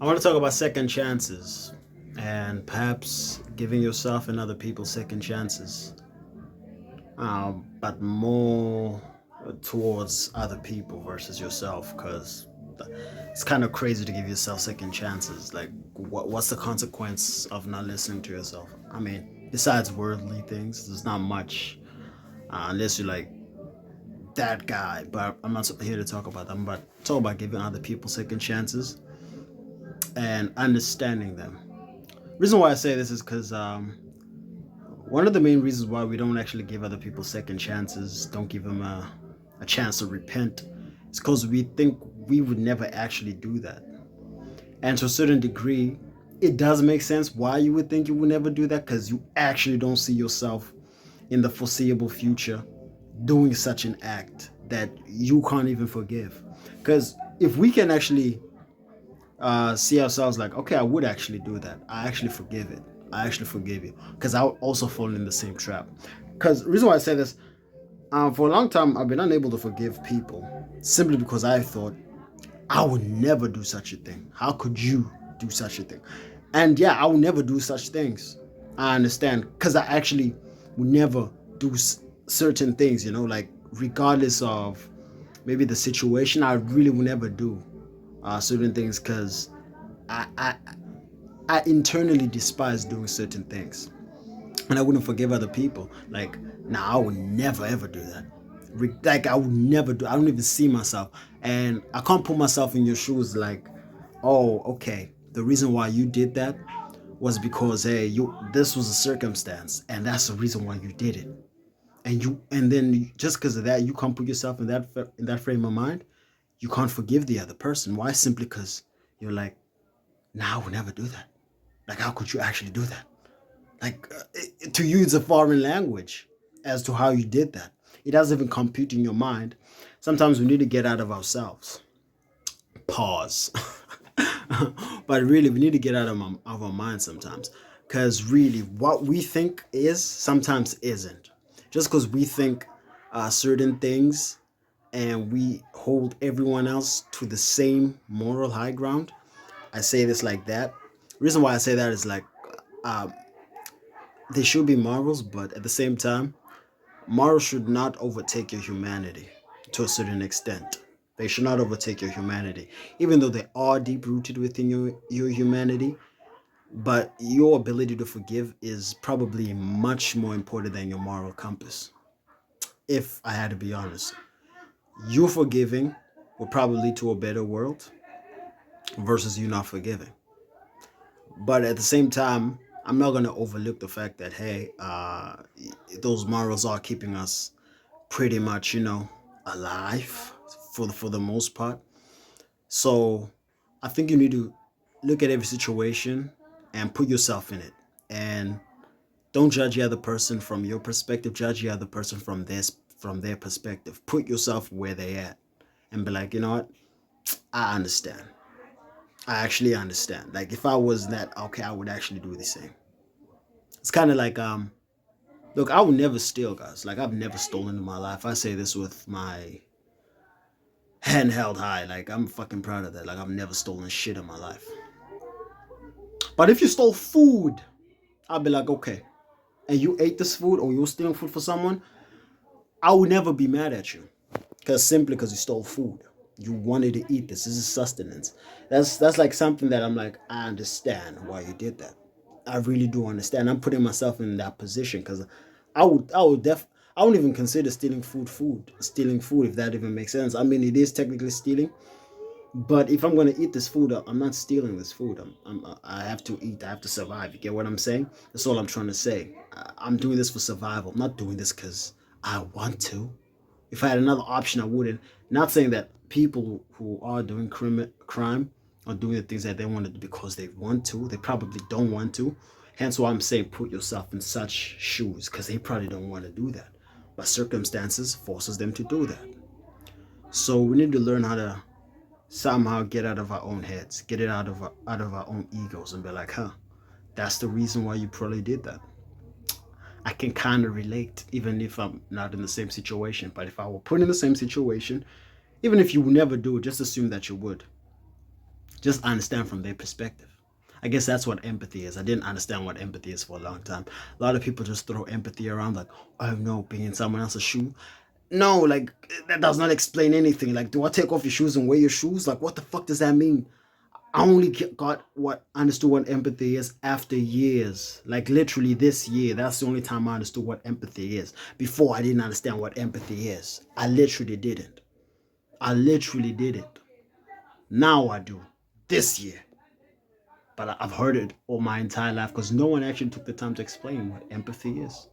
I want to talk about second chances and perhaps giving yourself and other people second chances, but more towards other people versus yourself because it's kind of crazy to give yourself second chances. Like, what's the consequence of not listening to yourself? I mean, besides worldly things, there's not much unless you're like that guy. But I'm not here to talk about that. I'm about to talk about giving other people second chances and understanding them. Reason why I say this is because one of the main reasons why we don't actually give other people second chances, don't give them a chance to repent, is because we think we would never actually do that. And to a certain degree, it does make sense why you would think you would never do that because you actually don't see yourself in the foreseeable future doing such an act that you can't even forgive. Because if we can actually see ourselves like, okay, I would actually do that. I actually forgive it. I actually forgive you because I'll also fall in the same trap. Because the reason why I say this, for a long time, I've been unable to forgive people simply because I thought I would never do such a thing. How could you do such a thing? And yeah, I will never do such things. I understand because I actually would never do certain things, like regardless of maybe the situation, I really would never do certain things because I, I I internally despise doing certain things, and I wouldn't forgive other people. Like, nah, I would never ever do that. Like, I would never do. I don't even see myself, and I can't put myself in your shoes. Like, oh, okay, the reason why you did that was because hey, you this was a circumstance, and that's the reason why you did it. And then just because of that, you can't put yourself in that frame of mind. You can't forgive the other person. Why? Simply because you're like, nah, I would never do that. Like, how could you actually do that? Like, to you, it's a foreign language as to how you did that. It doesn't even compute in your mind. Sometimes we need to get out of ourselves. Pause. But really, we need to get out of our mind sometimes. Because really, what we think is sometimes isn't. Just because we think certain things and we hold everyone else to the same moral high ground. I say this like that. The reason why I say that is like, uh, they should be morals, but at the same time, morals should not overtake your humanity to a certain extent. They should not overtake your humanity, even though they are deep rooted within your humanity. But your ability to forgive is probably much more important than your moral compass. If I had to be honest, you forgiving will probably lead to a better world versus you not forgiving. But at the same time, I'm not going to overlook the fact that hey, those morals are keeping us pretty much, alive for the most part. So I think you need to look at every situation and put yourself in it, and don't judge the other person from your perspective. Judge the other person from their perspective. Put yourself where they at, and be like, you know what? I understand. I actually understand. Like, if I was that, okay, I would actually do the same. It's kind of like look, I would never steal, guys. Like, I've never stolen in my life. I say this with my hand held high. Like, I'm fucking proud of that. Like, I've never stolen shit in my life. But if you stole food, I'll be like, okay, and you ate this food or you're stealing food for someone, I would never be mad at you. Because simply because you stole food. You wanted to eat this. This is sustenance. That's like something that I'm like, I understand why you did that. I really do understand. I'm putting myself in that position because I wouldn't even consider stealing food if that even makes sense. I mean, it is technically stealing, but if I'm gonna eat this food, I'm not stealing this food. I have to eat. I have to survive. You get what I'm saying? That's all I'm trying to say. I'm doing this for survival. I'm not doing this because I want to. If I had another option, I wouldn't. Not saying that people who are doing crime are doing the things that they want to do because they want to. They probably don't want to. Hence why I'm saying put yourself in such shoes because they probably don't want to do that. But circumstances forces them to do that. So we need to learn how to somehow get out of our own heads, get it out of our own egos, and be like, huh, that's the reason why you probably did that. I can kind of relate, even if I'm not in the same situation. But if I were put in the same situation, even if you would never do it, just assume that you would. Just understand from their perspective. I guess that's what empathy is. I didn't understand what empathy is for a long time. A lot of people just throw empathy around like, oh no, being in someone else's shoe. No, like that does not explain anything. Like, do I take off your shoes and wear your shoes? Like, what the fuck does that mean? I only understood what empathy is after years. Like literally this year. That's the only time I understood what empathy is. Before I didn't understand what empathy is. I literally didn't. I literally didn't. Now I do. This year. But I've heard it all my entire life because no one actually took the time to explain what empathy is.